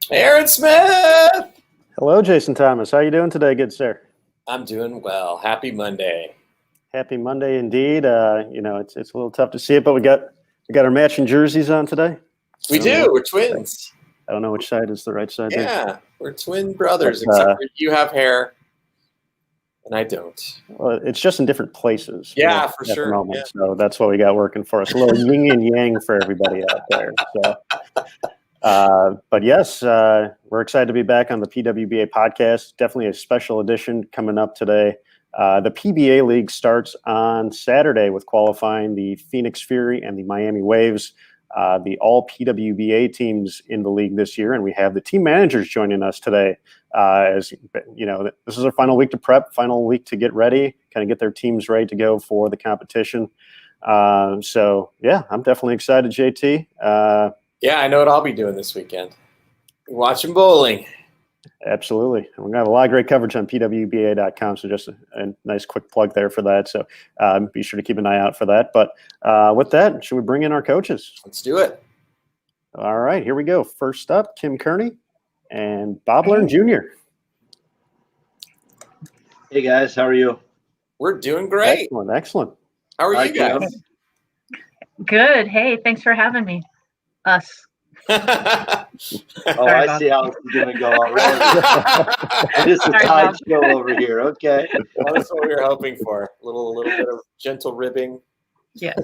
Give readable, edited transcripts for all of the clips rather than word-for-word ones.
Aaron Smith! Hello, Jason Thomas. How you doing today, good sir? I'm doing well. Happy Monday. Happy Monday indeed. It's a little tough to see it, but we got our matching jerseys on today. We do. We're twins. I don't know which side is the right side. Yeah, we're twin brothers, except for you have hair and I don't. Well, it's just in different places. Yeah, for sure. Yeah. So that's what we got working for us. A little yin and yang for everybody out there. But yes, we're excited to be back on the PWBA podcast. Definitely a special edition coming up today. The PBA League starts on Saturday with qualifying the Phoenix Fury and the Miami Waves, the all PWBA teams in the league this year. And we have the team managers joining us today. As you know, this is our final week to prep, final week to get ready, kind of get their teams ready to go for the competition. So yeah, I'm definitely excited, JT. Yeah, I know what I'll be doing this weekend. Watching bowling. Absolutely. We're going to have a lot of great coverage on PWBA.com, so just a nice quick plug there for that. So be sure to keep an eye out for that. But with that, should we bring in our coaches? Let's do it. All right, here we go. First up, Kearney and Bob Learn Jr. Hey, guys. How are you? We're doing great. Excellent. How are you guys? Good. Hey, thanks for having me. Us. I see how it's going to go already. It's a tide show over here. Okay. Well, that's what we were hoping for. A little bit of gentle ribbing. Yes.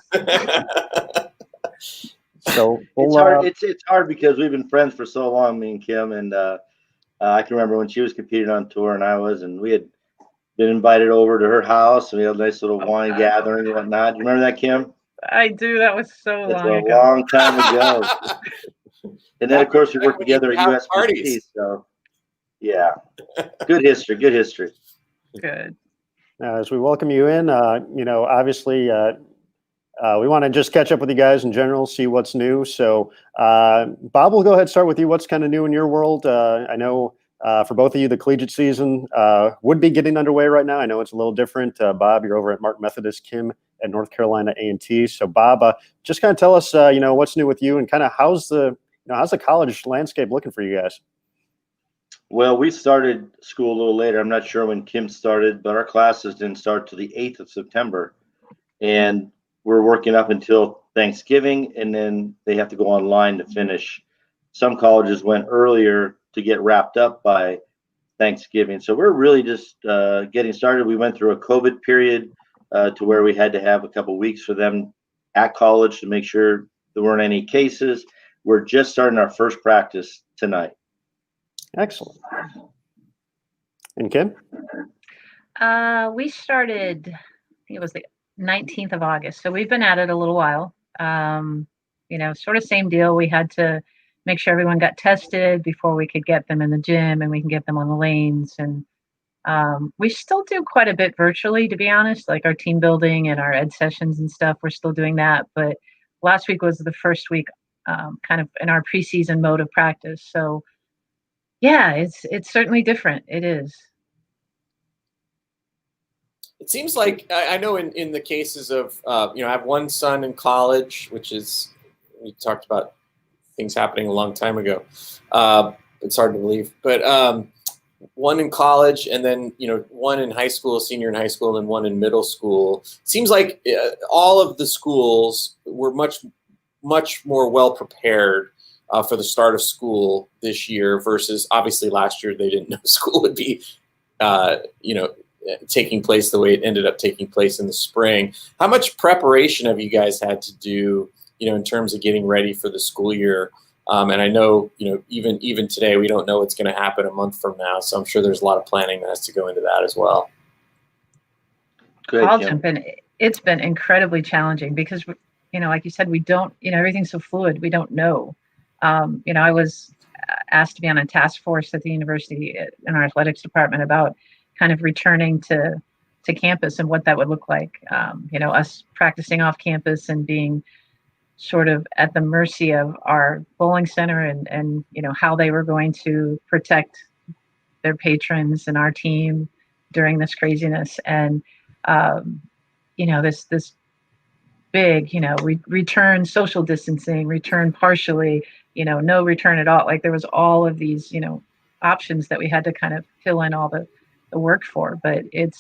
So it's hard. It's hard because we've been friends for so long, me and Kim, and I can remember when she was competing on tour and I was, and we had been invited over to her house and we had a nice little wine gathering and whatnot. Do you remember that, Kim? I do. That was so long ago. It's a long time ago. And then, of course, we worked together at USBC. So, yeah, good history. Good. As we welcome you in, obviously, we want to just catch up with you guys in general, see what's new. So, Bob, we'll go ahead and start with you. What's kind of new in your world? I know for both of you, the collegiate season would be getting underway right now. I know it's a little different. Bob, you're over at Mark Methodist, Kim at North Carolina A&T. So, Bob, just kind of tell us, what's new with you and kind of how's the college landscape looking for you guys? Well, we started school a little later. I'm not sure when Kim started, but our classes didn't start till the 8th of September. And we're working up until Thanksgiving, and then they have to go online to finish. Some colleges went earlier to get wrapped up by Thanksgiving. So we're really just getting started. We went through a COVID period to where we had to have a couple weeks for them at college to make sure there weren't any cases. We're just starting our first practice tonight. Excellent. And Kim? We started, I think it was the 19th of August. So we've been at it a little while. Sort of same deal. We had to make sure everyone got tested before we could get them in the gym and we can get them on the lanes. And we still do quite a bit virtually, to be honest, like our team building and our ed sessions and stuff. We're still doing that. But last week was the first week kind of in our preseason mode of practice. So yeah, it's certainly different. It is. It seems like I know in the cases of, I have one son in college, which is, we talked about things happening a long time ago. It's hard to believe, but one in college and then, one in high school, senior in high school, and then one in middle school. It seems like all of the schools were much more well prepared for the start of school this year versus obviously last year they didn't know school would be, taking place the way it ended up taking place in the spring. How much preparation have you guys had to do, in terms of getting ready for the school year? And I know, even today, we don't know what's going to happen a month from now. So I'm sure there's a lot of planning that has to go into that as well. I'll jump in. It's been incredibly challenging because, like you said, we don't, everything's so fluid. We don't know. I was asked to be on a task force at the university in our athletics department about kind of returning to campus and what that would look like. Us practicing off campus and being sort of at the mercy of our bowling center and how they were going to protect their patrons and our team during this craziness. And, this big, return social distancing, return partially, no return at all. Like there was all of these, options that we had to kind of fill in all the work for. But it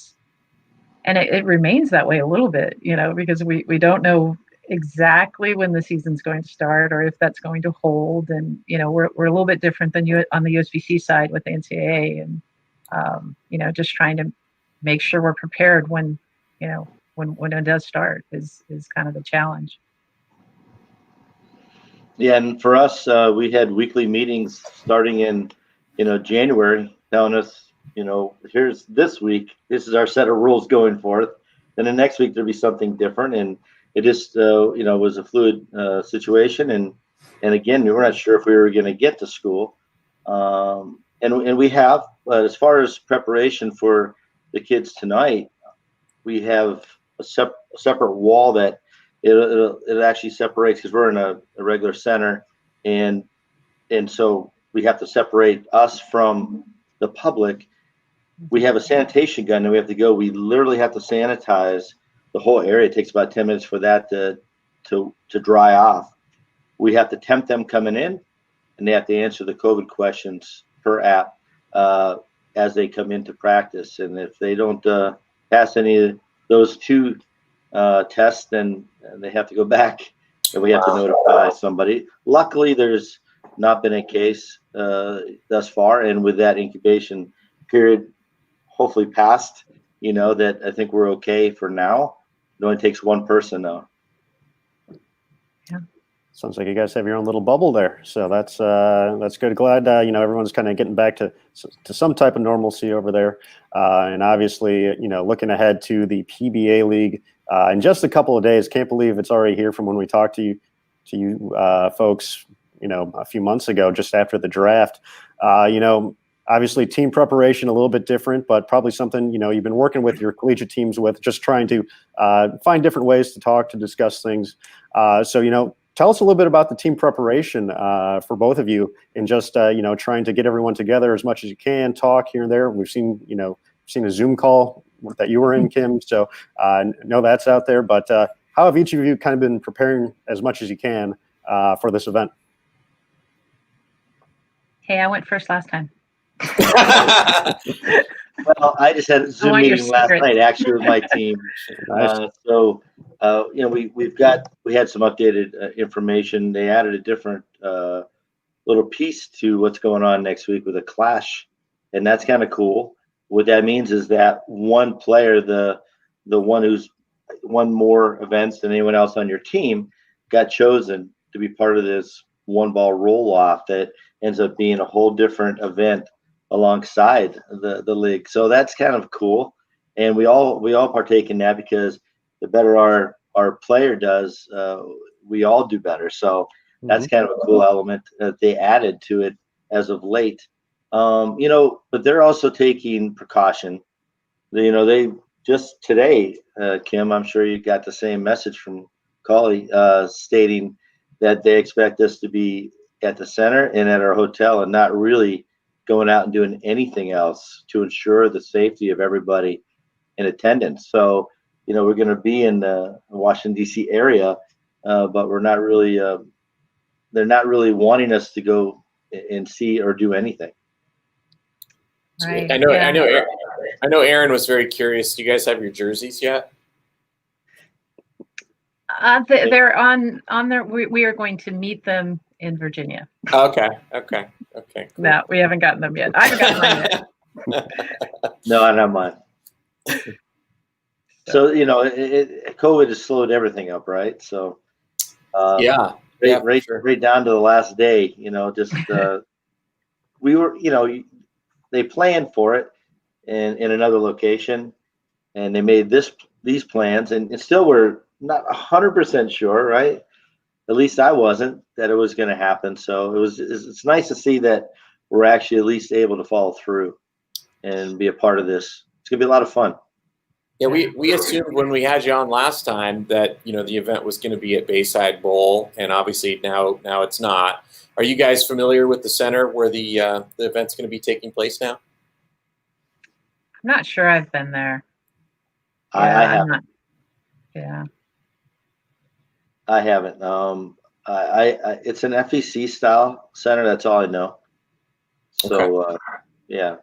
remains that way a little bit, because we don't know exactly when the season's going to start or if that's going to hold. And, we're a little bit different than you on the USBC side with the NCAA, and, just trying to make sure we're prepared when it does start is kind of the challenge. Yeah, and for us, we had weekly meetings starting in, January, telling us, here's this week, this is our set of rules going forth. Then the next week there'll be something different, and it just, was a fluid situation, and again, we were not sure if we were going to get to school, and we have. But as far as preparation for the kids tonight, we have a separate wall that it actually separates because we're in a regular center, and so we have to separate us from the public. We have a sanitation gun and we have to go. We literally have to sanitize the whole area. It takes about 10 minutes for that to dry off. We have to tempt them coming in, and they have to answer the COVID questions per app as they come into practice. And if they don't pass any of those two tests, then they have to go back and we have to notify somebody. Luckily, there's not been a case thus far, and with that incubation period hopefully passed, that I think we're okay for now. It only takes one person though. Yeah, sounds like you guys have your own little bubble there, so that's good. Glad everyone's kind of getting back to some type of normalcy over there, and obviously looking ahead to the PBA League in just a couple of days. Can't believe it's already here from when we talked to you folks a few months ago, just after the draft. Obviously team preparation a little bit different, but probably something you've been working with your collegiate teams with, just trying to find different ways to discuss things. So tell us a little bit about the team preparation for both of you, and just trying to get everyone together as much as you can, talk here and there. We've seen a Zoom call that you were in, Kim, so know that's out there. But how have each of you kind of been preparing as much as you can for this event? Hey, I went first last time. Well, I just had a Zoom meeting last night actually with my team. Nice. So we had some updated information. They added a different little piece to what's going on next week with a clash, and that's kind of cool. What that means is that one player, the one who's won more events than anyone else on your team, got chosen to be part of this one ball roll off that ends up being a whole different event alongside the league. So that's kind of cool, and we all partake in that, because the better our player does, we all do better. So that's kind of a cool element that they added to it as of late. But they're also taking precaution. They just today, Kim, I'm sure you got the same message from Collie stating that they expect us to be at the center and at our hotel and not really going out and doing anything else to ensure the safety of everybody in attendance. So, we're going to be in the Washington, D.C. area, but we're not really, they're not really wanting us to go and see or do anything. Right. I know Aaron was very curious. Do you guys have your jerseys yet? They're on there. We are going to meet them in Virginia. Okay. Cool. No, we haven't gotten them yet. I haven't gotten mine yet. No, I don't have mine. So, COVID has slowed everything up, right? So, right down to the last day, we were, they planned for it in another location, and they made these plans, and still we're not 100% sure, right? At least I wasn't, that it was going to happen. So it's nice to see that we're actually at least able to follow through and be a part of this. It's going to be a lot of fun. Yeah, we assumed when we had you on last time that the event was going to be at Bayside Bowl, and obviously now it's not. Are you guys familiar with the center where the event's going to be taking place now? I'm not sure I've been there. I haven't. Yeah. I haven't. It's an FEC style center. That's all I know. So, yeah.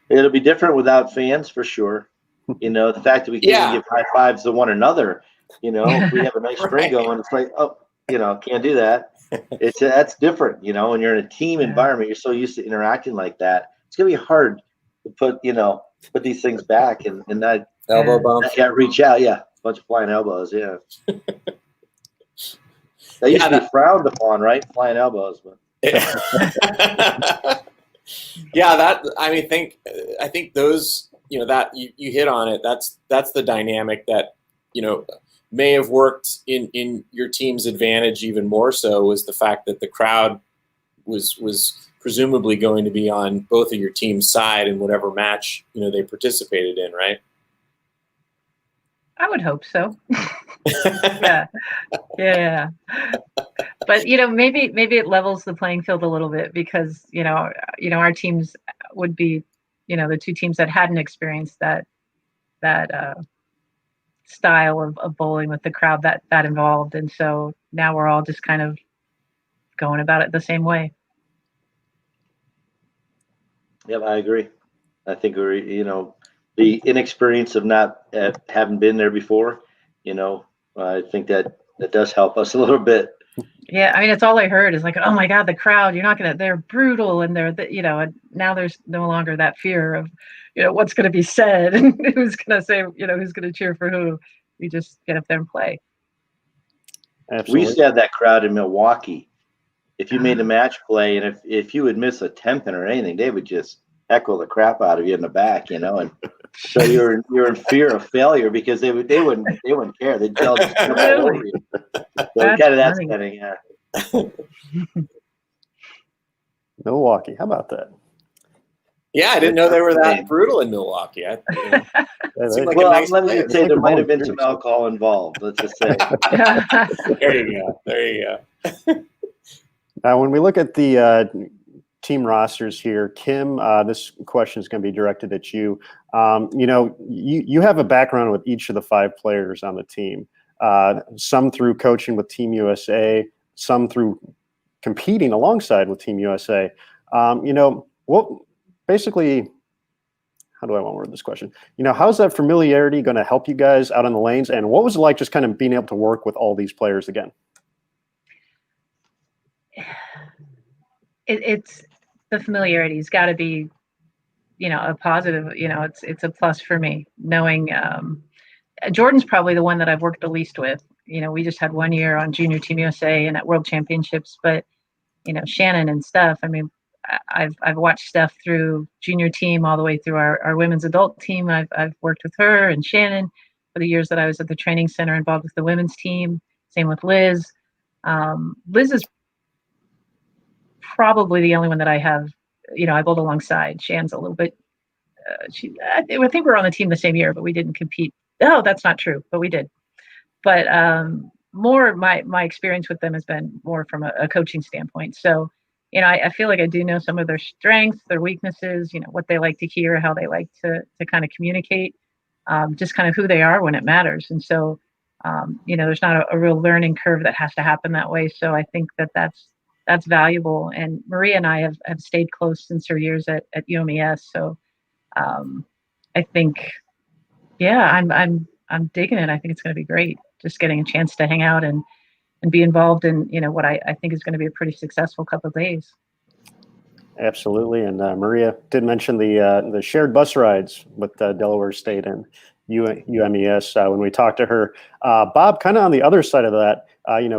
It'll be different without fans for sure. The fact that we can't give high fives to one another, if we have a nice string going, it's like, can't do that. That's different, when you're in a team environment, you're so used to interacting like that. It's going to be hard to put these things back and not elbow bump. Can't reach out. Yeah. A bunch of flying elbows. Yeah. That used to be frowned upon, right? Flying elbows, but. I think those, that you hit on it. That's the dynamic that, may have worked in your team's advantage even more so, was the fact that the crowd was presumably going to be on both of your team's side in whatever match, they participated in, right? I would hope so. Yeah. But maybe it levels the playing field a little bit, because our teams would be the two teams that hadn't experienced that style of bowling with the crowd that involved, and so now we're all just kind of going about it the same way. Yep, I agree. I think we're the inexperience of not having been there before. I think that does help us a little bit. Yeah, I mean, it's all I heard is like, oh my God, the crowd, they're brutal, and and now there's no longer that fear of, what's going to be said and who's going to say, who's going to cheer for who. We just get up there and play. Absolutely. We used to have that crowd in Milwaukee. If you made a match play, and if you would miss a 10-pin or anything, they would just heckle the crap out of you in the back, and so you're in fear of failure, because they wouldn't care. They'd tell you. Really? So kind of that setting, yeah. Milwaukee, how about that? Yeah, I didn't know they were that brutal in Milwaukee. Let me say there might have been some alcohol involved. Let's just say. There you go. Now, when we look at the team rosters here, Kim, this question is going to be directed at you. You have a background with each of the 5 players on the team. Some through coaching with Team USA, some through competing alongside with Team USA. Basically, how do I want to word this question? How's that familiarity going to help you guys out on the lanes? And what was it like just kind of being able to work with all these players again? It's the familiarity's got to be, a positive, it's a plus for me, knowing Jordan's probably the one that I've worked the least with. We just had 1 year on Junior Team USA and at World Championships, but Shannon and Steph, I mean, I've watched Steph through junior team all the way through our women's adult team. I've worked with her and Shannon for the years that I was at the training center involved with the women's team. Same with Liz. Liz is probably the only one that I have, I bowled alongside. Shan's a little bit, I think we were on the team the same year, but we didn't compete. Oh, that's not true, but we did. But more my experience with them has been more from a coaching standpoint. So, I feel like I do know some of their strengths, their weaknesses, what they like to hear, how they like to kind of communicate, just kind of who they are when it matters. And so, there's not a real learning curve that has to happen that way. So I think that's valuable. And Maria and I have stayed close since her years at UMES. So I think, I'm digging it. I think it's going to be great. Just getting a chance to hang out and be involved in, what I think is going to be a pretty successful couple of days. Absolutely. And Maria did mention the shared bus rides with Delaware State and UMES when we talked to her. Bob, kind of on the other side of that,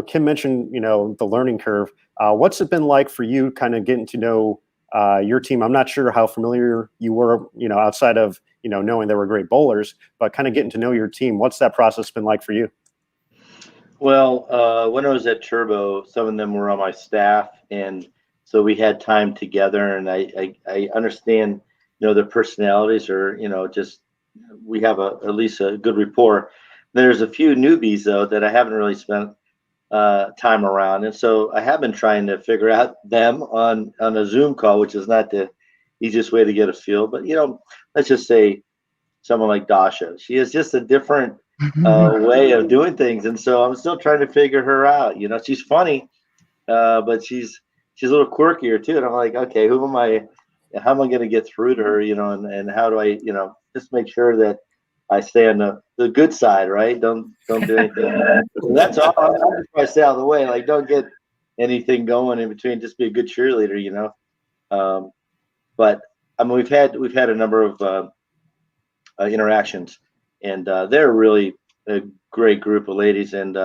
Kim mentioned, the learning curve. What's it been like for you kind of getting to know your team? I'm not sure how familiar you were, outside of, knowing they were great bowlers, but kind of getting to know your team. What's that process been like for you? Well, when I was at Turbo, some of them were on my staff, and so we had time together, and I understand, their personalities are, just we have at least a good rapport. There's a few newbies though that I haven't really spent time around, and so I have been trying to figure out them on a Zoom call, which is not the easiest way to get a feel. But let's just say someone like Dasha, she is just a different way of doing things, and so I'm still trying to figure her out. She's funny, but she's a little quirkier too. And I'm like, okay, who am I? How am I going to get through to her? And how do I, just make sure that I stay on the good side, right? Don't do anything. That's all. I'm just trying to stay out of the way. Like, don't get anything going in between. Just be a good cheerleader, But I mean, we've had a number of interactions, and they're really a great group of ladies, and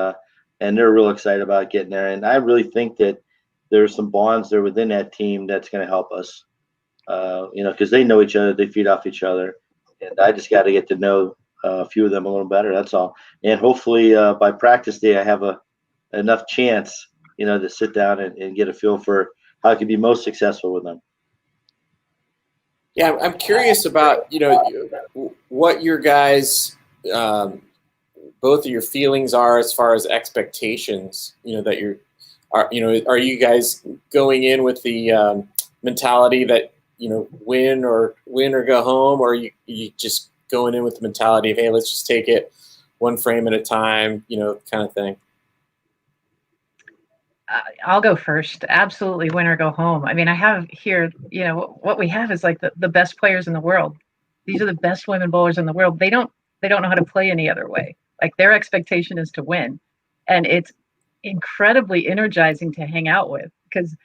they're real excited about getting there. And I really think that there's some bonds there within that team that's going to help us, because they know each other, they feed off each other, and I just got to get to know a few of them a little better. That's all. And hopefully by practice day, I have enough chance, to sit down and get a feel for how I can be most successful with them. Yeah, I'm curious about, what your guys, both of your feelings are as far as expectations, that are you guys going in with the mentality that, win or go home, or you just going in with the mentality of, hey, let's just take it one frame at a time, kind of thing? I'll go first. Absolutely, win or go home. I mean, I have here, what we have is like the best players in the world. These are the best women bowlers in the world. They don't know how to play any other way. Like, their expectation is to win, and it's incredibly energizing to hang out with, because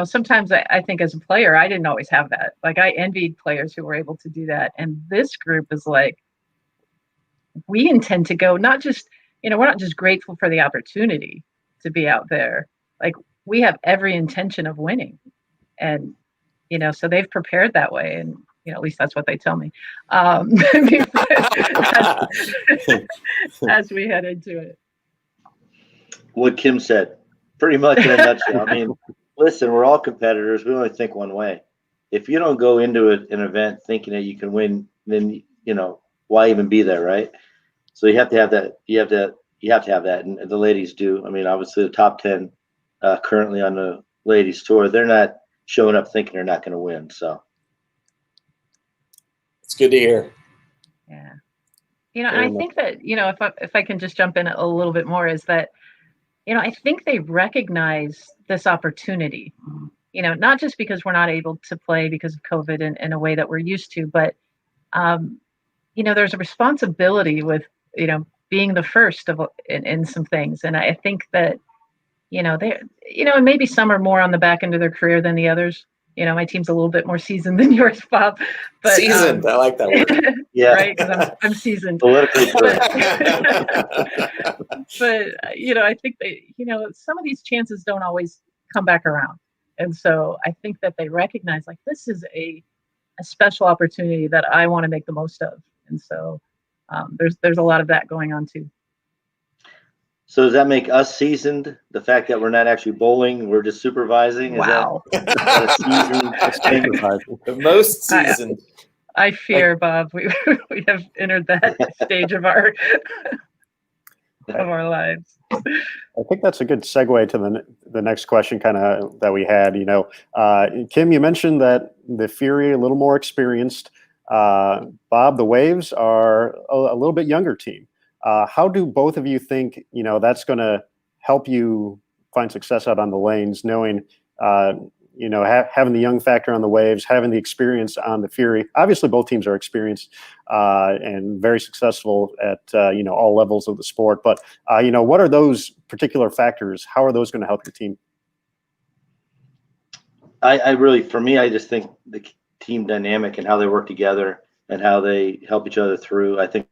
sometimes I think as a player, I didn't always have that. Like, I envied players who were able to do that, and this group is like, we intend to go, not just, we're not just grateful for the opportunity to be out there. Like, we have every intention of winning, and so they've prepared that way, and at least that's what they tell me, as we head into it. What Kim said, pretty much in a nutshell. I mean, listen, we're all competitors. We only think one way. If you don't go into an event thinking that you can win, then why even be there, right? So you have to have that. You have to have that, and the ladies do. I mean, obviously, the top 10 currently on the ladies tour, they're not showing up thinking they're not going to win. So it's good to hear. Yeah, and I think that if I can just jump in a little bit more, is that I think they recognize this opportunity. Not just because we're not able to play because of COVID in a way that we're used to, but there's a responsibility with being the first in some things. And I think that, they, and maybe some are more on the back end of their career than the others. My team's a little bit more seasoned than yours, Bob. But, seasoned, I like that word. Yeah, right, because I'm seasoned. Politically correct. But I think some of these chances don't always come back around, and so I think that they recognize, like, this is a special opportunity that I want to make the most of, and so there's a lot of that going on too. So does that make us seasoned? The fact that we're not actually bowling, we're just supervising? Wow. Is that The most seasoned. I fear, Bob, we have entered that stage of our lives. I think that's a good segue to the next question kind of that we had. Kim, you mentioned that the Fury a little more experienced. Bob, the Waves are a little bit younger team. How do both of you think, that's going to help you find success out on the lanes, knowing, having the young factor on the Waves, having the experience on the Fury? Obviously, both teams are experienced and very successful at, all levels of the sport. But, what are those particular factors? How are those going to help your team? I really, for me, I just think the team dynamic and how they work together and how they help each other through. I think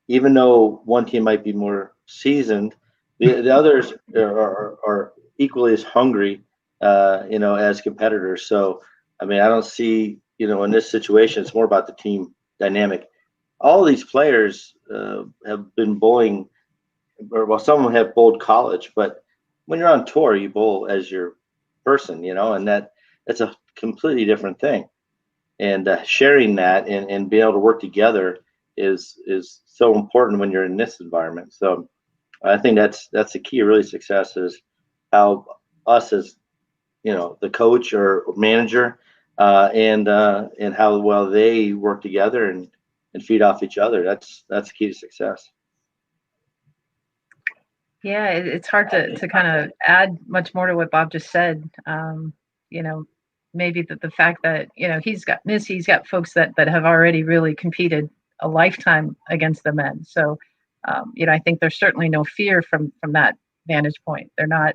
even though one team might be more seasoned, the others are equally as hungry, as competitors. So, I mean, I don't see, in this situation, it's more about the team dynamic. All these players have been bowling, or some of them have bowled college, but when you're on tour, you bowl as your person, and that's a completely different thing. And sharing that and being able to work together is so important when you're in this environment. So I think that's the key of really success, is how us as the coach or manager and how well they work together and and feed off each other. That's the key to success. Yeah, it's hard to kind of add much more to what Bob just said. You know, maybe the fact that, you know, he's got folks that have already really competed a lifetime against the men. So, you know, I think there's certainly no fear from that vantage point. They're not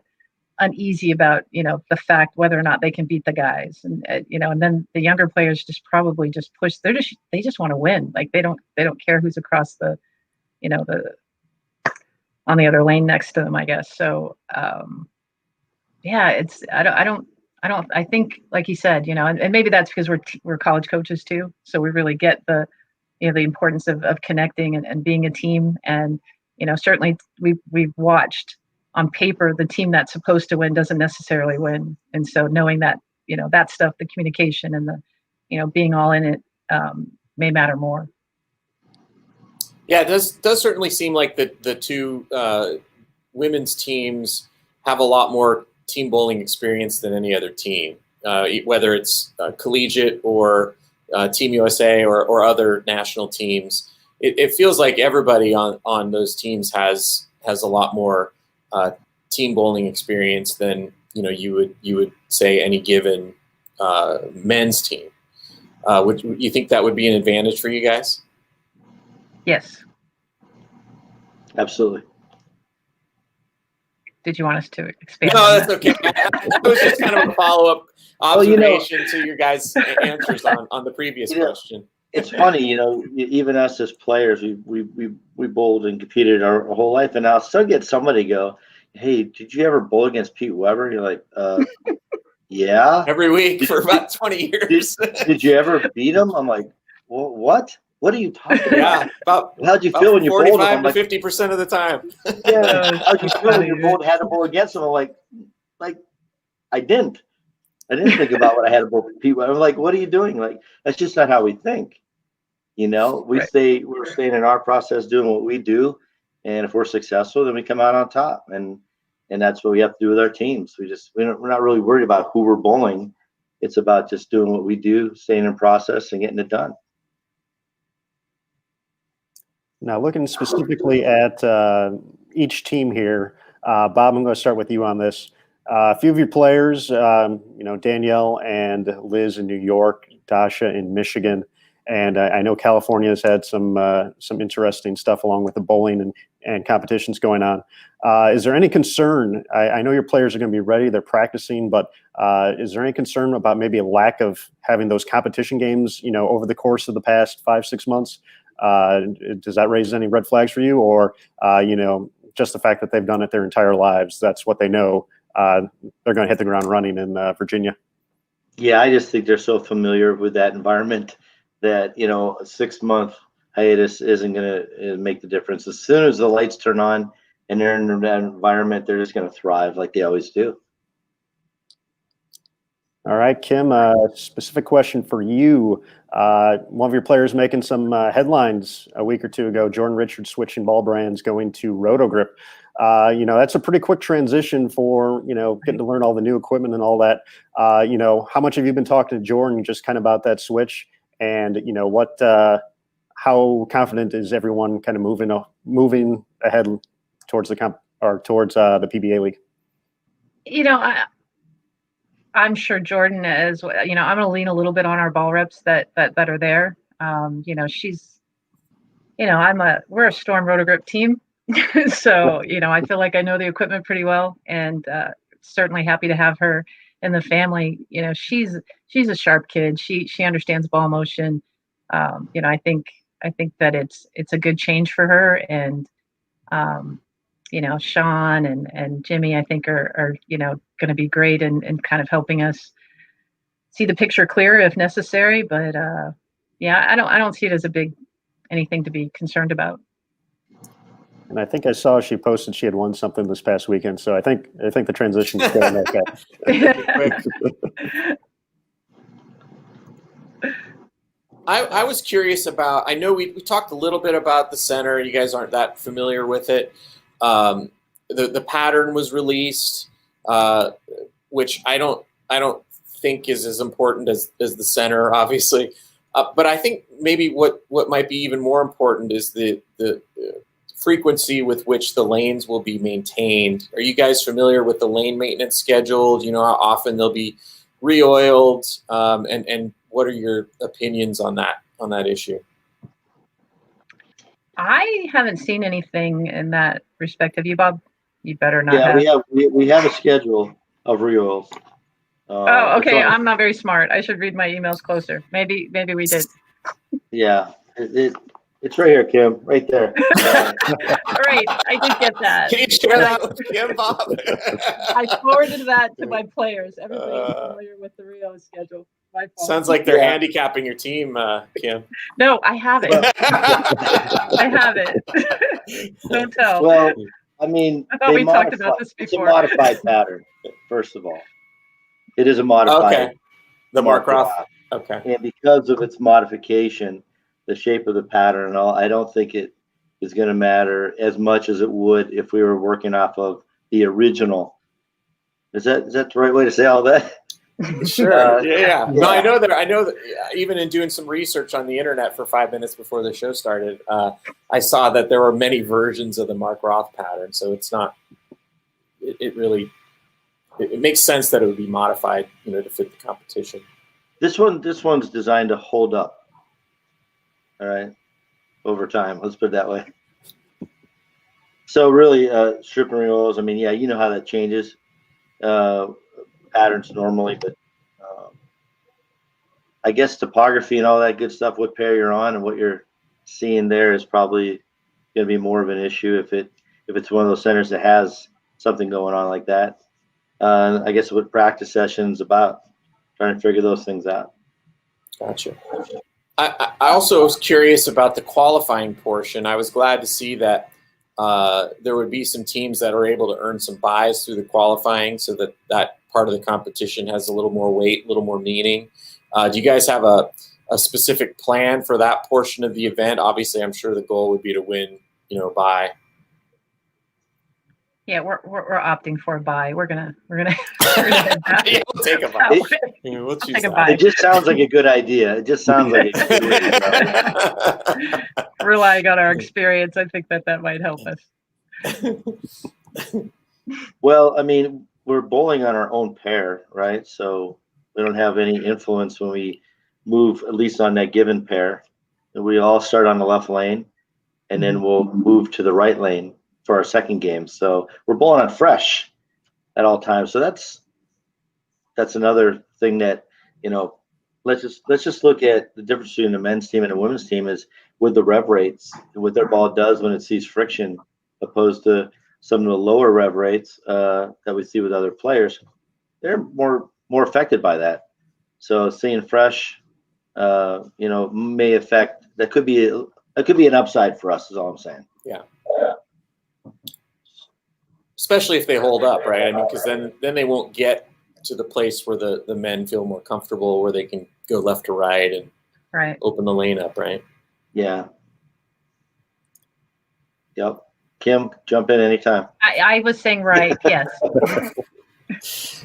uneasy about, you know, the fact whether or not they can beat the guys, and you know, and then the younger players probably push. They just want to win. Like they don't care who's across the, you know, the on the other lane next to them, I guess. So yeah, I think, like you said, you know, and maybe that's because we're college coaches too, so we really get the, you know, the importance of connecting and being a team. And you know, certainly we've watched on paper the team that's supposed to win doesn't necessarily win, and so knowing that, you know, that stuff, the communication and the, you know, being all in it may matter more. Yeah, it does certainly seem like the two women's teams have a lot more team bowling experience than any other team, whether it's collegiate or Team USA or other national teams. It feels like everybody on those teams has a lot more team bowling experience than, you know, you would say any given men's team. Would you think that would be an advantage for you guys? Yes. Absolutely. Did you want us to expand? No, that's okay. That was just kind of a follow-up observation to your guys' answers on the previous question. It's funny, you know, even us as players, we bowled and competed our whole life, and I'll still get somebody go, "Hey, did you ever bowl against Pete Weber?" And you're like, yeah. Every week for about 20 years. Did you ever beat him? I'm like, well, what? What are you talking about? Yeah, how'd you feel when you bowled him? 45 to 50% of the time. Yeah, how'd you feel when you had to bowl against him? I'm like I didn't think about what I had to bowl with Pete. I'm like, what are you doing? Like, that's just not how we think. You know, we're staying in our process, doing what we do, and if we're successful, then we come out on top, and that's what we have to do with our teams. We're not really worried about who we're bowling. It's about just doing what we do, staying in process, and getting it done. Now, looking specifically at each team here, Bob, I'm going to start with you on this. A few of your players, you know, Danielle and Liz in New York, Dasha in Michigan, and I know California has had some interesting stuff along with the bowling and competitions going on. Is there any concern? I know your players are going to be ready; they're practicing, but is there any concern about maybe a lack of having those competition games, you know, over the course of the past 5-6 months? Does that raise any red flags for you, or you know, just the fact that they've done it their entire lives, that's what they know, they're going to hit the ground running in Virginia? Yeah, I just think they're so familiar with that environment that, you know, a 6-month hiatus isn't going to make the difference. As soon as the lights turn on and they're in that environment, they're just going to thrive like they always do. All right, Kim, specific question for you. One of your players making some headlines a week or two ago, Jordan Richards switching ball brands, going to Rotogrip. You know, that's a pretty quick transition for, you know, getting to learn all the new equipment and all that. You know, how much have you been talking to Jordan just kind of about that switch? And, you know, how confident is everyone kind of moving ahead towards the PBA League? You know, I'm sure Jordan is, you know, I'm going to lean a little bit on our ball reps that are there. You know, she's, you know, we're a Storm Rotogrip team. So, you know, I feel like I know the equipment pretty well, and certainly happy to have her in the family. You know, she's a sharp kid. She understands ball motion. You know, I think that it's a good change for her. And, you know, Sean and Jimmy, I think are you know, going to be great and kind of helping us see the picture clearer if necessary. But yeah, I don't see it as anything to be concerned about. And I think I saw she posted she had won something this past weekend, so I think the transition is going okay. I was curious about. I know we talked a little bit about the center. You guys aren't that familiar with it. The pattern was released, which I don't think is as important as the center, obviously. But I think maybe what might be even more important is the frequency with which the lanes will be maintained. Are you guys familiar with the lane maintenance schedule? Do you know how often they'll be re-oiled? And what are your opinions on that issue? I haven't seen anything in that respect. Have you, Bob? You better not have. We have a schedule of re-oils. Oh, okay. I'm not very smart. I should read my emails closer. Maybe we did. Yeah, it's right here, Kim, right there. Right, I did get that. Can you share that with Kim, Bob? I forwarded that to my players. Everybody's familiar with the Rio schedule. Sounds like they're handicapping your team, Kim. No, I have it. I have it. Don't tell. Well, I mean, I thought we talked about this before. It's a modified pattern, first of all. It is a modified. Okay. The Mark Roth. Okay. And because of its modification, the shape of the pattern and all, I don't think it is going to matter as much as it would if we were working off of the original. Is that the right way to say all that? Sure. Yeah. No, I know that even in doing some research on the internet for 5 minutes before the show started, I saw that there were many versions of the Mark Roth pattern. So it's not, it makes sense that it would be modified, to fit the competition. This one's designed to hold up. All right. Over time. Let's put it that way. So really, strip and re-oils, I mean, yeah, you know how that changes. Patterns normally, but I guess topography and all that good stuff, what pair you're on and what you're seeing there is probably going to be more of an issue if it's one of those centers that has something going on like that. I guess what practice sessions about, trying to figure those things out. Gotcha. I also was curious about the qualifying portion. I was glad to see that there would be some teams that are able to earn some buys through the qualifying, so that part of the competition has a little more weight, a little more meaning. Do you guys have a specific plan for that portion of the event? Obviously, I'm sure the goal would be to win, buy. Yeah, we're opting for a buy. We're gonna yeah, we'll take a buy. We'll choose take a buy. It just sounds like a good idea. It just sounds like a good idea. Relying on our experience, I think that might help us. Well, I mean, we're bowling on our own pair, right? So we don't have any influence when we move, at least on that given pair. We all start on the left lane, and then we'll move to the right lane for our second game. So we're bowling on fresh at all times. So that's another thing that, let's just look at the difference between the men's team and the women's team is with the rev rates, what their ball does when it sees friction, opposed to some of the lower rev rates that we see with other players. They're more affected by that. So seeing fresh, may affect. That could be an upside for us. Is all I'm saying. Yeah. Especially if they hold up, right? I mean, because then they won't get to the place where the men feel more comfortable, where they can go left to right and open the lane up, right? Yeah. Yep. Kim, jump in anytime. I was saying right, yes.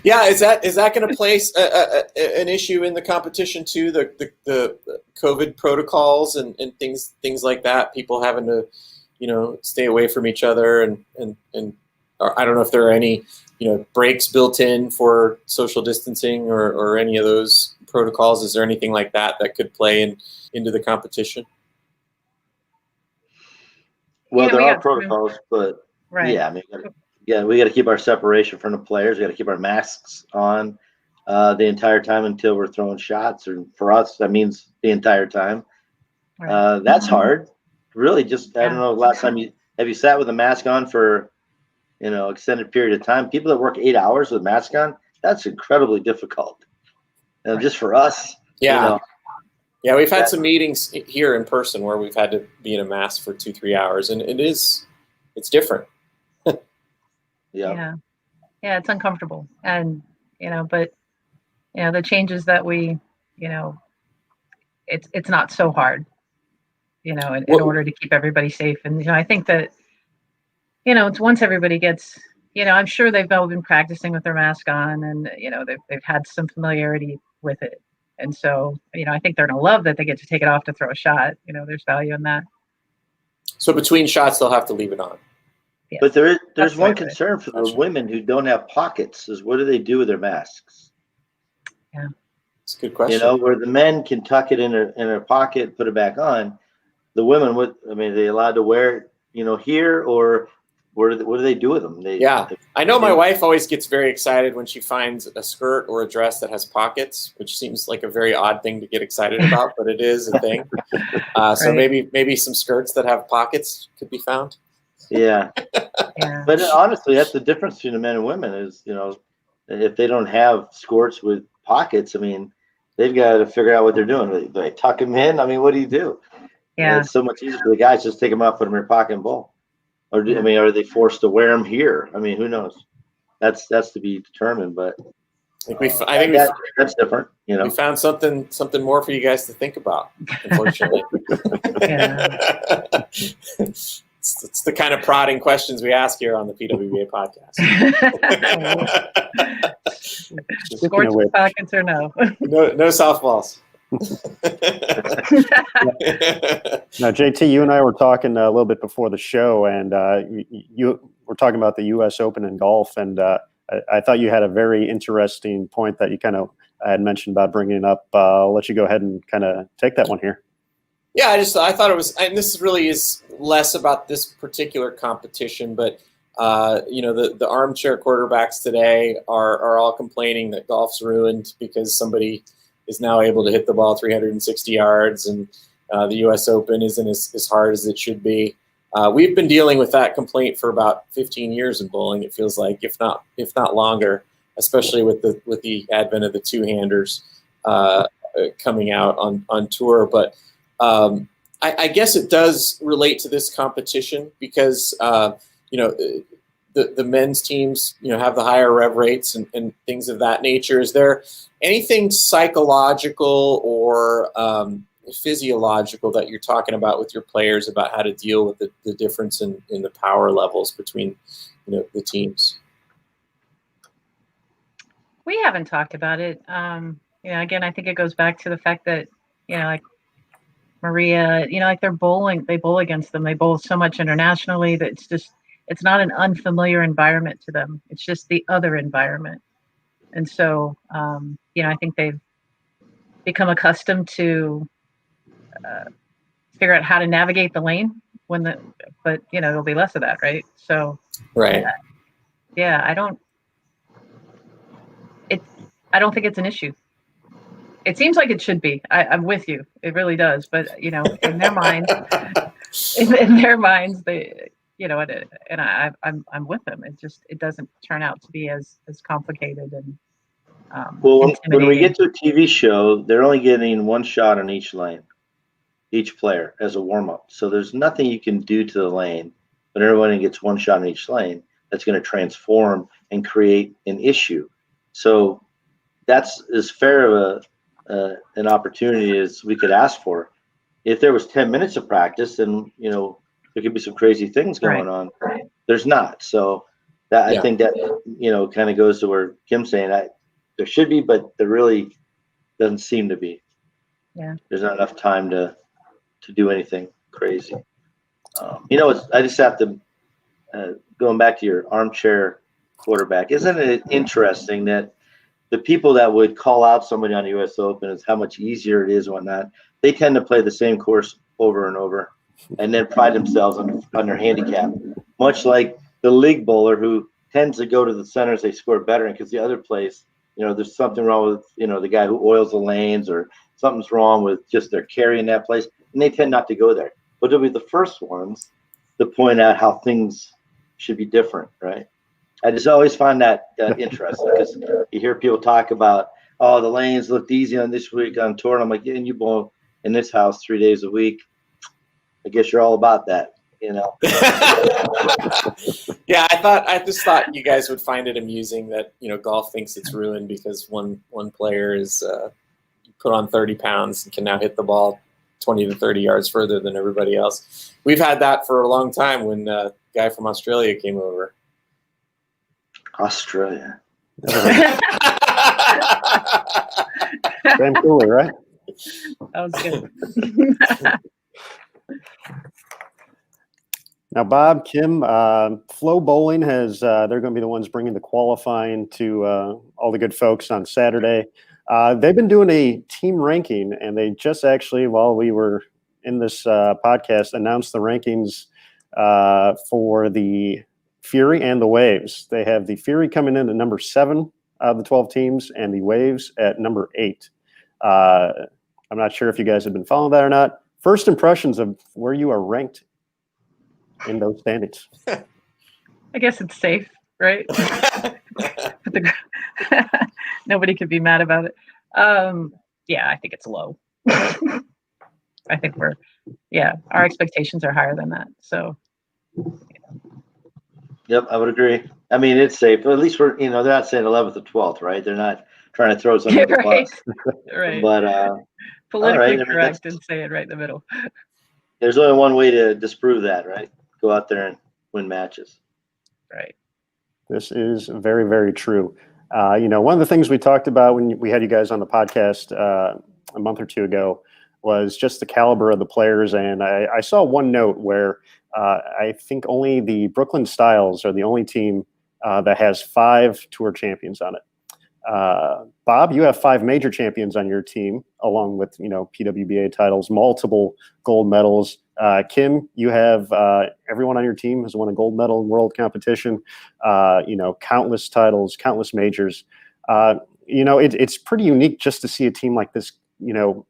Yeah, is that going to place an issue in the competition too? The COVID protocols and things like that. People having to, stay away from each other and I don't know if there are any, breaks built in for social distancing or any of those protocols. Is there anything like that could play into the competition? Well, there are protocols, but yeah, I mean, we got to keep our separation from the players. We got to keep our masks on the entire time until we're throwing shots. Or for us, that means the entire time. That's hard. Really, just I don't know. Last time have you sat with a mask on for extended period of time? People that work 8 hours with mask on, that's incredibly difficult. And just for us, yeah. Yeah, we've had some meetings here in person where we've had to be in a mask for 2-3 hours, and it's different. Yeah, it's uncomfortable, and but the changes that we, it's not so hard, in order to keep everybody safe, and I think that, it's once everybody gets, I'm sure they've all been practicing with their mask on, and they've had some familiarity with it, And so, I think they're going to love that they get to take it off to throw a shot. There's value in that. So between shots, they'll have to leave it on. Yes. But there's That's one right. concern for the Gotcha. women who don't have pockets is what do they do with their masks? Yeah. It's a good question. Where the men can tuck it in their pocket, put it back on. The women, are they allowed to wear it, here, or what do they do with them? I know my wife always gets very excited when she finds a skirt or a dress that has pockets, which seems like a very odd thing to get excited about, but it is a thing. So maybe some skirts that have pockets could be found. Yeah. Yeah. But honestly, that's the difference between the men and women is, if they don't have skirts with pockets, they've got to figure out what they're doing. Do they tuck them in? What do you do? Yeah. It's so much easier for the guys just take them out, put them in their pocket and bowl. Or are they forced to wear them here? Who knows? That's to be determined. But I think that's different. We found something more for you guys to think about. Unfortunately, it's the kind of prodding questions we ask here on the PWBA podcast. Sports with pockets or no? No softballs. Now, JT, you and I were talking a little bit before the show, and you were talking about the U.S. Open in golf, and I thought you had a very interesting point that you kind of had mentioned about bringing up. I'll let you go ahead and kind of take that one here. Yeah, I thought it was, and this really is less about this particular competition, but the armchair quarterbacks today are all complaining that golf's ruined because somebody is now able to hit the ball 360 yards, and the U.S. Open isn't as hard as it should be. We've been dealing with that complaint for about 15 years in bowling. It feels like, if not longer, especially with the advent of the two-handers coming out on tour. But I guess it does relate to this competition because the men's teams have the higher rev rates and things of that nature. Is there anything psychological or physiological that you're talking about with your players about how to deal with the difference in the power levels between the teams? We haven't talked about it. Again, I think it goes back to the fact that like Maria, like they bowl against them. They bowl so much internationally that it's not an unfamiliar environment to them. It's just the other environment. And so, I think they've become accustomed to figure out how to navigate the lane but there'll be less of that, right? So, right. I don't think it's an issue. It seems like it should be. I'm with you. It really does. But in their minds, they, and I'm with them. It doesn't turn out to be as complicated and when we get to a TV show, they're only getting one shot on each lane, each player as a warm up. So there's nothing you can do to the lane, but everyone gets one shot on each lane. That's going to transform and create an issue. So that's as fair of an opportunity as we could ask for. If there was 10 minutes of practice, then there could be some crazy things going on. There's not. So that I think that kind of goes to where Kim's saying there should be, but there really doesn't seem to be. Yeah. There's not enough time to do anything crazy. I just have to going back to your armchair quarterback. Isn't it interesting that the people that would call out somebody on the U.S. Open is how much easier it is and whatnot. They tend to play the same course over and over and then pride themselves on their handicap, much like the league bowler who tends to go to the centers they score better in because the other place, there's something wrong with, the guy who oils the lanes or something's wrong with just their carry in that place, and they tend not to go there. But they'll be the first ones to point out how things should be different, right? I just always find that interesting because you hear people talk about, the lanes looked easy on this week on tour. And I'm like, and you bowl in this house 3 days a week. I guess you're all about that, Yeah, I just thought you guys would find it amusing that, golf thinks it's ruined because one player is put on 30 pounds and can now hit the ball 20 to 30 yards further than everybody else. We've had that for a long time when a guy from Australia came over. Australia. Damn cooler, right? That was good. Now, Bob, Kim, Flow Bowling has, they're going to be the ones bringing the qualifying to all the good folks on Saturday. They've been doing a team ranking, and they just actually, while we were in this podcast, announced the rankings for the Fury and the Waves. They have the Fury coming in at number 7 out of the 12 teams, and the Waves at number 8. I'm not sure if you guys have been following that or not. First impressions of where you are ranked in those standings. I guess it's safe, right? Nobody could be mad about it. Yeah, I think it's low. I think our expectations are higher than that. So. Yep, I would agree. I mean, it's safe. At least they're not saying 11th or 12th, right? They're not trying to throw us under the bus. Right. But politically correct and say it right in the middle. There's only one way to disprove that, right? Go out there and win matches. Right. This is very, very true. One of the things we talked about when we had you guys on the podcast a month or two ago was just the caliber of the players. And I saw one note where I think only the Brooklyn Styles are the only team that has 5 tour champions on it. Bob, you have 5 major champions on your team, along with, PWBA titles, multiple gold medals. Kim, you have everyone on your team has won a gold medal in world competition, countless titles, countless majors. It's pretty unique just to see a team like this,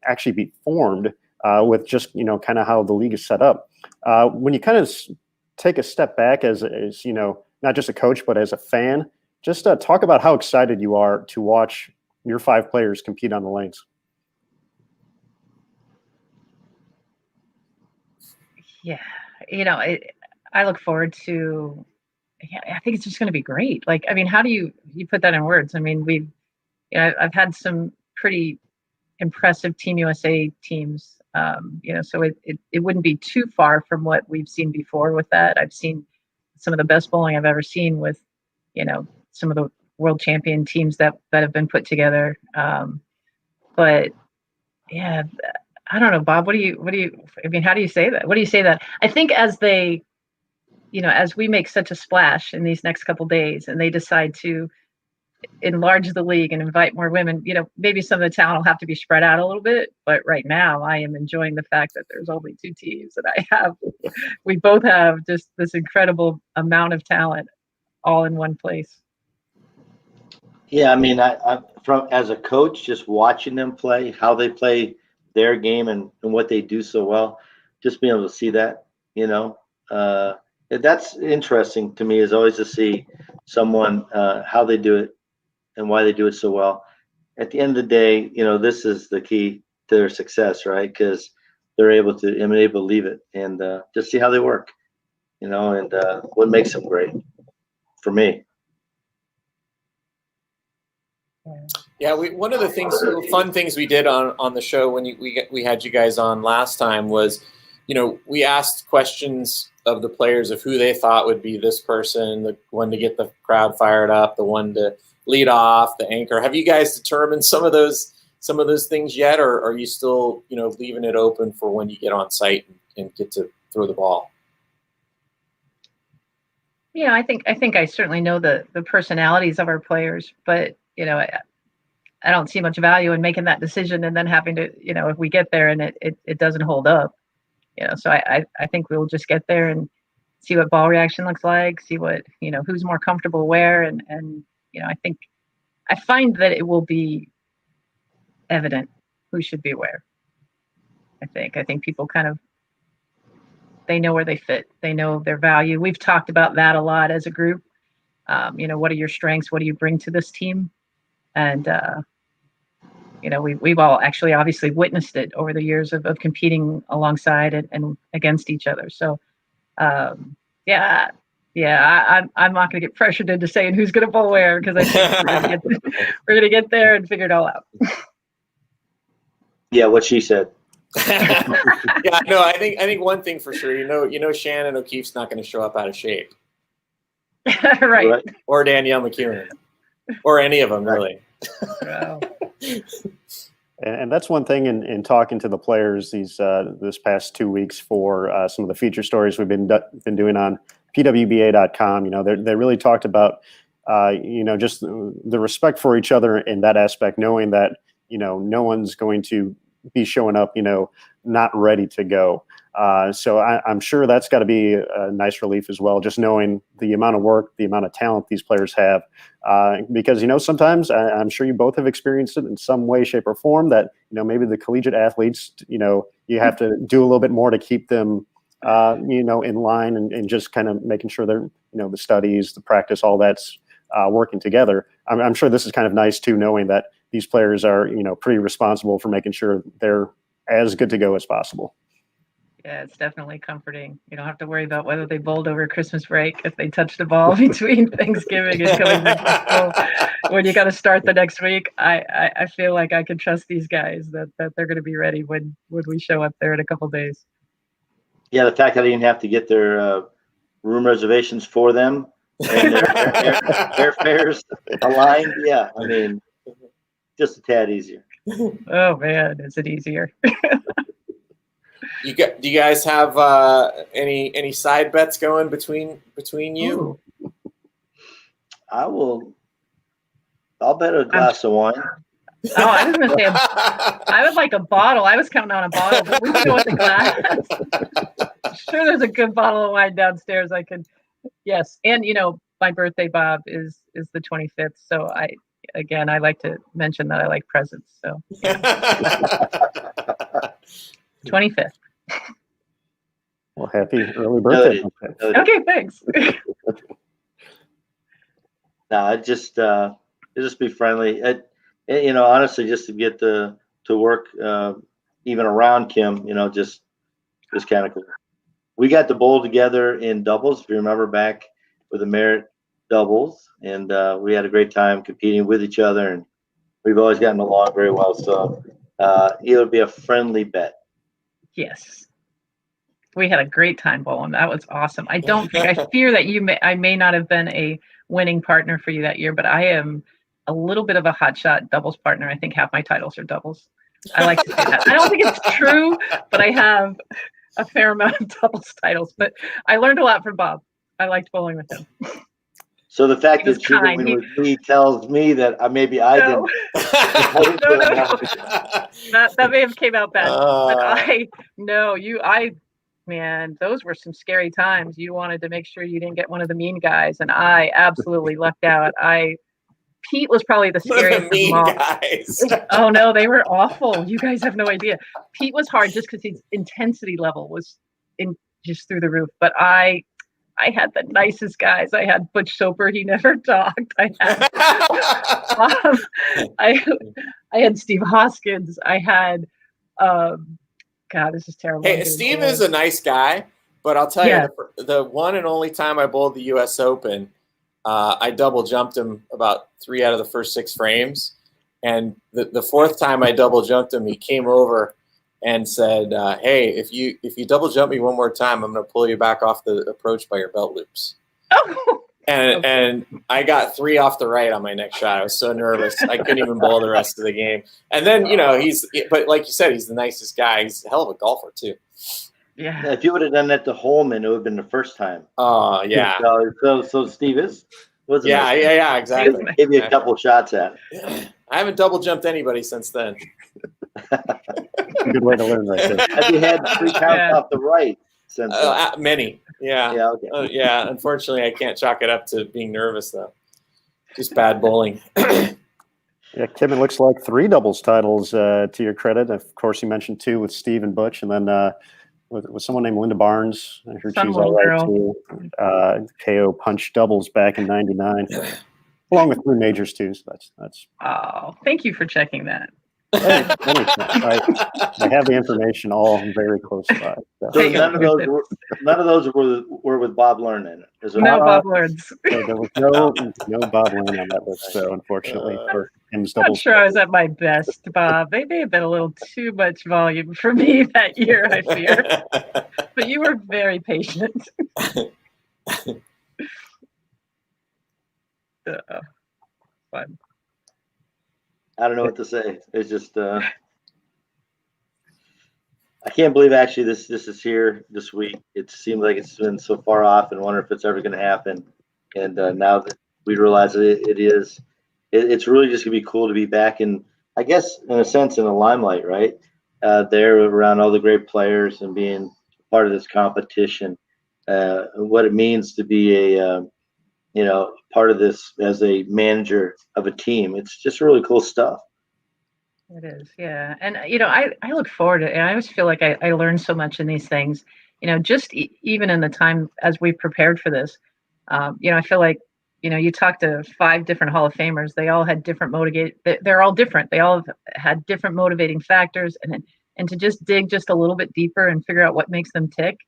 actually be formed with just, kind of how the league is set up. When you kind of take a step back as not just a coach, but as a fan, just talk about how excited you are to watch your 5 players compete on the lanes. Yeah, I look forward to. I think it's just going to be great. Like, I mean, how do you put that in words? I mean, I've had some pretty impressive Team USA teams. So it wouldn't be too far from what we've seen before with that. I've seen some of the best bowling I've ever seen with, some of the world champion teams that have been put together. But yeah, I don't know, Bob, how do you say that? What do you say that? I think as they, as we make such a splash in these next couple of days and they decide to enlarge the league and invite more women, maybe some of the talent will have to be spread out a little bit. But right now I am enjoying the fact that there's only 2 teams and we both have just this incredible amount of talent all in one place. Yeah, I mean, as a coach, just watching them play, how they play their game and what they do so well, just being able to see that, that's interesting to me, is always to see someone, how they do it and why they do it so well. At the end of the day, this is the key to their success, right? Because they're able to leave it and just see how they work, and what makes them great for me. Yeah, one of the fun things we did on the show when we had you guys on last time was, we asked questions of the players of who they thought would be this person, the one to get the crowd fired up, the one to lead off, the anchor. Have you guys determined some of those things yet, or are you still, leaving it open for when you get on site and get to throw the ball? Yeah, I think I certainly know the personalities of our players, but I don't see much value in making that decision and then having to, if we get there and it doesn't hold up, so I think we'll just get there and see what ball reaction looks like, see what, who's more comfortable where. And I find that it will be evident who should be where. I think people kind of, they know where they fit. They know their value. We've talked about that a lot as a group. What are your strengths? What do you bring to this team? And, we've all actually obviously witnessed it over the years of competing alongside and against each other. So, I'm not going to get pressured into saying who's going to bowl where, because I think we're going to get there and figure it all out. Yeah, what she said. Yeah, no, I think one thing for sure, Shannon O'Keefe's not going to show up out of shape. Right. Or Danielle McEwen. Or any of them, really. Wow. And that's one thing in talking to the players this past 2 weeks for some of the feature stories we've been doing on PWBA.com. They really talked about just the respect for each other in that aspect, knowing that no one's going to be showing up not ready to go. So I'm sure that's got to be a nice relief as well, just knowing the amount of work, the amount of talent these players have. Because, sometimes I'm sure you both have experienced it in some way, shape, or form that, maybe the collegiate athletes, you have to do a little bit more to keep them, in line and just kind of making sure they're, the studies, the practice, all that's working together. I'm sure this is kind of nice too, knowing that these players are, pretty responsible for making sure they're as good to go as possible. Yeah, it's definitely comforting. You don't have to worry about whether they bowled over Christmas break, if they touched the ball between Thanksgiving and coming back to school. When you got to start the next week, I feel like I can trust these guys that they're going to be ready when we show up there in a couple of days. Yeah, the fact that I didn't have to get their room reservations for them and their airfares aligned. Yeah, I mean, just a tad easier. Oh man, is it easier? Do you guys have any side bets going between you? Ooh. I'll bet a glass of wine. Oh, I was going to say, I would like a bottle. I was counting on a bottle, but we can go with the glass. Sure, there's a good bottle of wine downstairs. Yes. And, my birthday, Bob, is the 25th. So I like to mention that I like presents. So yeah. 25th. Well, happy early birthday. Okay, thanks. No, just be friendly. Honestly, just to get to work even around Kim, just kind of cool. We got to bowl together in doubles, if you remember back with the Merit doubles, and we had a great time competing with each other, and we've always gotten along very well. So it'll be a friendly bet. Yes. We had a great time bowling. That was awesome. I fear that I may not have been a winning partner for you that year, but I am a little bit of a hotshot doubles partner. I think half my titles are doubles. I like to say that. I don't think it's true, but I have a fair amount of doubles titles. But I learned a lot from Bob. I liked bowling with him. So the fact that you didn't win with me tells me that maybe I didn't. No. That may have came out bad. But man, those were some scary times. You wanted to make sure you didn't get one of the mean guys, and I absolutely lucked out. Pete was probably the scariest of them all. Guys. Oh no, they were awful. You guys have no idea. Pete was hard just because his intensity level was just through the roof. But I had the nicest guys. I had Butch Soper. He never talked. I had Steve Hoskins. I had God, this is terrible. Hey, Steve is a nice guy, but I'll tell you, the one and only time I bowled the U.S. Open, I double jumped him about 3 out of the first 6 frames. And the fourth time I double jumped him, he came over and said, hey, if you double jump me one more time, I'm going to pull you back off the approach by your belt loops. Oh. And I got 3 off the right on my next shot. I was so nervous. I couldn't even bowl the rest of the game. And then, but like you said, he's the nicest guy. He's a hell of a golfer too. Yeah. If you would have done that to Holman, it would have been the first time. Oh, yeah. So Steve was yeah, exactly. Give you a couple shots at it. I haven't double jumped anybody since then. Good way to learn right there. Have you had 3 counts off the right since then? Many. Yeah. Yeah, okay. Yeah. Unfortunately, I can't chalk it up to being nervous, though. Just bad bowling. Yeah, Kim, it looks like 3 doubles titles to your credit. Of course, you mentioned 2 with Steve and Butch, and then with someone named Linda Barnes. I heard she's all right too. KO punch doubles back in '99, along with 3 majors too. So that's. Oh, thank you for checking that. Hey, I have the information all very close by. So none of those were with Bob Lernan. No Bob Lerns. There was no Bob Lernan on that list, so unfortunately for Kim's doubles. I'm sure I was at my best, Bob. They may have been a little too much volume for me that year, I fear. But you were very patient. Fun. I don't know what to say. It's just I can't believe actually this is here this week. It seems like it's been so far off, and wonder if it's ever going to happen. And now that we realize it is, it's really just going to be cool to be back in, I guess, in a sense, in the limelight, right? There around all the great players and being part of this competition. What it means to be a part of this as a manager of a team. It's just really cool stuff. It is, yeah. And, I look forward to it. And I always feel like I learn so much in these things, just even in the time as we prepared for this. I feel like, you talk to 5 different Hall of Famers. They all had different they're all different. They all have had different motivating factors. And to just dig just a little bit deeper and figure out what makes them tick,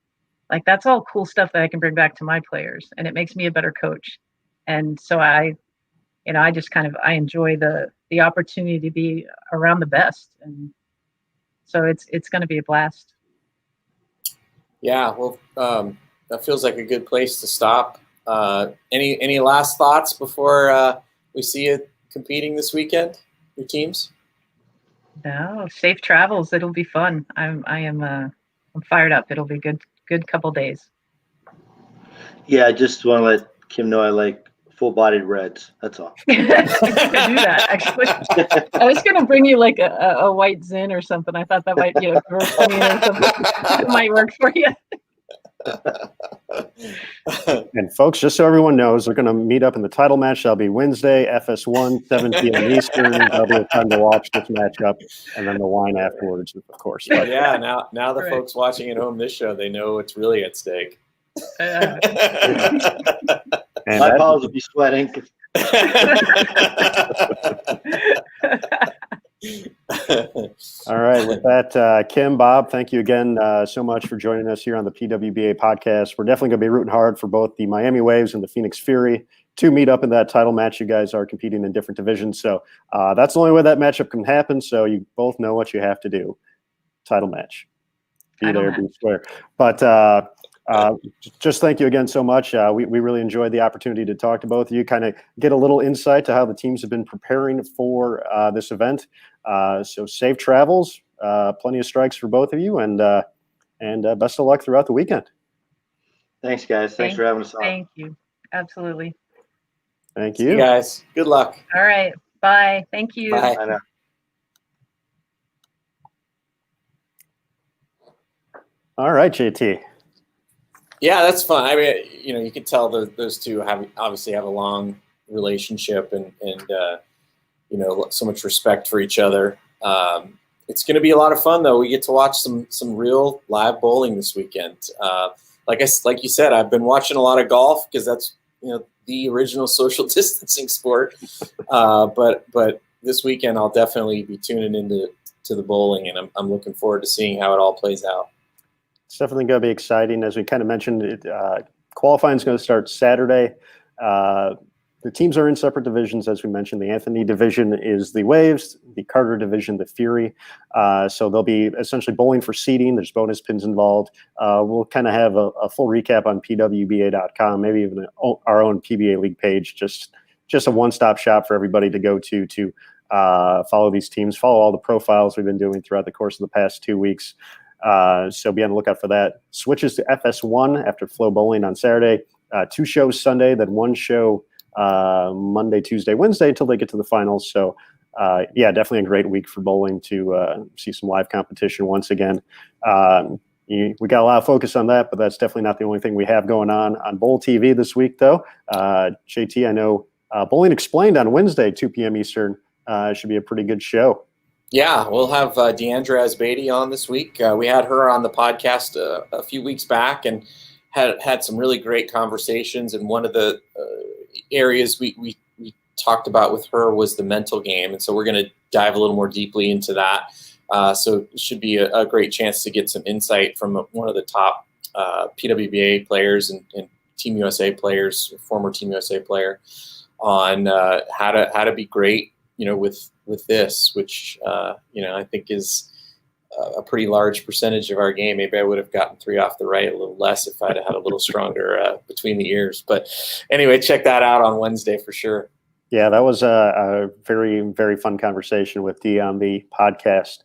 like that's all cool stuff that I can bring back to my players. And it makes me a better coach. And so I just I enjoy the opportunity to be around the best. And so it's going to be a blast. Yeah. Well, that feels like a good place to stop. Any last thoughts before we see you competing this weekend, your teams? No, safe travels. It'll be fun. I'm fired up. It'll be good couple days. Yeah, I just want to let Kim know I like full-bodied reds. That's all. I think I do that, actually. I was going to bring you like a white Zin or something. I thought that might, or something that might work for you. And folks, just so everyone knows, we're going to meet up in the title match. That'll be Wednesday, FS1, 7 p.m. Eastern. That'll be a time to watch this matchup, and then the wine afterwards, of course. But, yeah, now the right. folks watching at home this show, they know what's really at stake. and my paws will be sweating. All right. With that, Kim, Bob, thank you again so much for joining us here on the PWBA podcast. We're definitely going to be rooting hard for both the Miami Waves and the Phoenix Fury to meet up in that title match. You guys are competing in different divisions, so that's the only way that matchup can happen. So you both know what you have to do. Title match. Be there, be square. But just thank you again so much. We really enjoyed the opportunity to talk to both of you, kind of get a little insight to how the teams have been preparing for this event. So safe travels, plenty of strikes for both of you, and best of luck throughout the weekend. Thanks, guys. Thanks for having us on. Thank you. Absolutely. Thank you. See you guys. Good luck. All right. Bye. Thank you. Bye. Bye now. All right, JT. Yeah, that's fun. I mean, you can tell those two obviously have a long relationship and so much respect for each other. It's going to be a lot of fun, though. We get to watch some real live bowling this weekend. Like you said, I've been watching a lot of golf because that's the original social distancing sport. But this weekend I'll definitely be tuning into the bowling, and I'm looking forward to seeing how it all plays out. It's definitely going to be exciting. As we kind of mentioned, qualifying is going to start Saturday. The teams are in separate divisions, as we mentioned. The Anthony division is the Waves, the Carter division, the Fury. So they'll be essentially bowling for seeding. There's bonus pins involved. We'll kind of have a full recap on PWBA.com, maybe even our own PBA League page, just a one-stop shop for everybody to go to follow these teams, follow all the profiles we've been doing throughout the course of the past 2 weeks. So be on the lookout for that. Switches to FS1 after Flow Bowling on Saturday. 2 shows Sunday, then 1 show Monday, Tuesday, Wednesday until they get to the finals. So definitely a great week for bowling to see some live competition once again. We got a lot of focus on that, but that's definitely not the only thing we have going on Bowl TV this week, though. JT, I know Bowling Explained on Wednesday, 2 p.m. Eastern, should be a pretty good show. Yeah, we'll have Deandra Asbady on this week. We had her on the podcast a few weeks back and had some really great conversations. And one of the areas we talked about with her was the mental game. And so we're going to dive a little more deeply into that. So it should be a great chance to get some insight from one of the top PWBA players and Team USA players, former Team USA player, on how to be great, with this, which I think is a pretty large percentage of our game. Maybe I would have gotten 3 off the right a little less if I'd had a little stronger between the ears. But anyway, check that out on Wednesday for sure. Yeah, that was a very, very fun conversation with Dee on the podcast.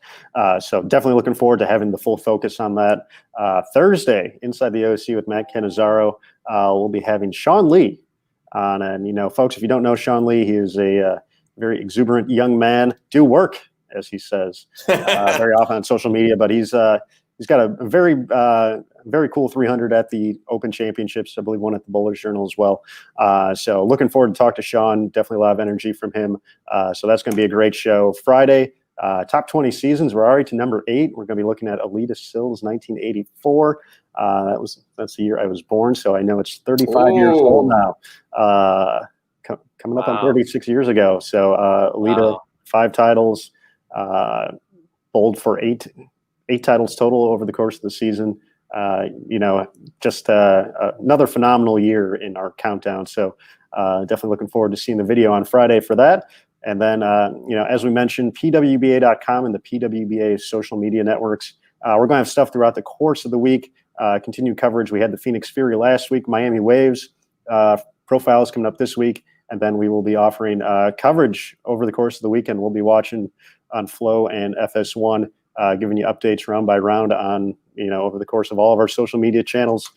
So definitely looking forward to having the full focus on that. Thursday, Inside the OC with Matt Cannizzaro, we'll be having Sean Lee on. And, folks, if you don't know Sean Lee, he is a very exuberant young man. Do work, as he says, very often on social media. But he's got a very very cool 300 at the Open Championships. I believe one at the Bowlers Journal as well. So looking forward to talk to Sean. Definitely a lot of energy from him. So that's going to be a great show. Friday, top 20 seasons. We're already to number 8. We're going to be looking at Alita Sills, 1984. That's the year I was born, so I know it's 35 years old now. Coming up on 36 years ago. So Alita, 5 titles, bowled for 8 titles total over the course of the season. Just another phenomenal year in our countdown. So definitely looking forward to seeing the video on Friday for that. And then, as we mentioned, PWBA.com and the PWBA social media networks. We're going to have stuff throughout the course of the week. Continued coverage. We had the Phoenix Fury last week, Miami Waves profiles coming up this week. And then we will be offering coverage over the course of the weekend. We'll be watching on Flow and FS1, giving you updates round by round on, over the course of all of our social media channels.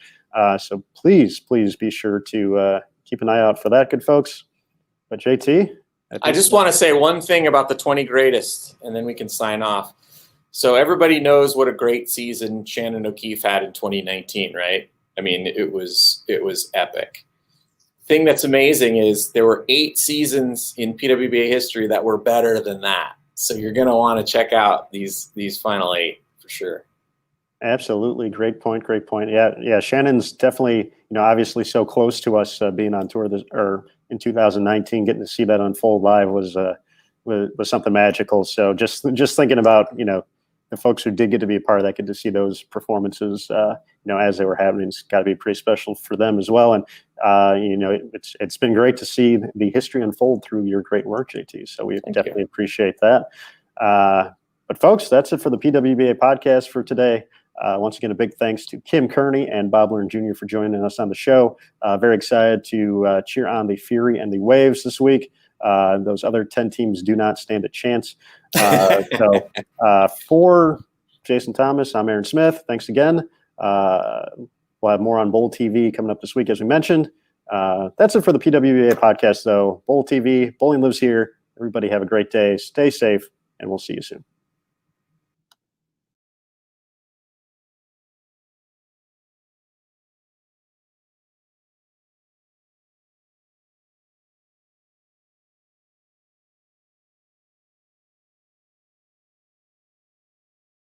So please be sure to keep an eye out for that, good folks. But JT? I just want to say one thing about the 20 greatest, and then we can sign off. So everybody knows what a great season Shannon O'Keefe had in 2019, right? I mean, it was epic. Thing that's amazing is there were 8 seasons in PWBA history that were better than that. So you're going to want to check out these final 8 for sure. Absolutely. Great point. Yeah. Shannon's definitely, obviously so close to us being on tour in 2019, getting to see that unfold live was something magical. So just thinking about, the folks who did get to be a part of that, get to see those performances, as they were happening, it's got to be pretty special for them as well. And, it's been great to see the history unfold through your great work, JT. So we definitely appreciate that. But folks, that's it for the PWBA podcast for today. Once again, a big thanks to Kim Kearney and Bob Learn Jr. for joining us on the show. Very excited to cheer on the Fury and the Waves this week. Those other 10 teams do not stand a chance. For Jason Thomas, I'm Aaron Smith. Thanks again. We'll have more on Bowl TV coming up this week, as we mentioned. That's it for the PWBA podcast, though. Bowl TV, bowling lives here. Everybody have a great day. Stay safe, and we'll see you soon.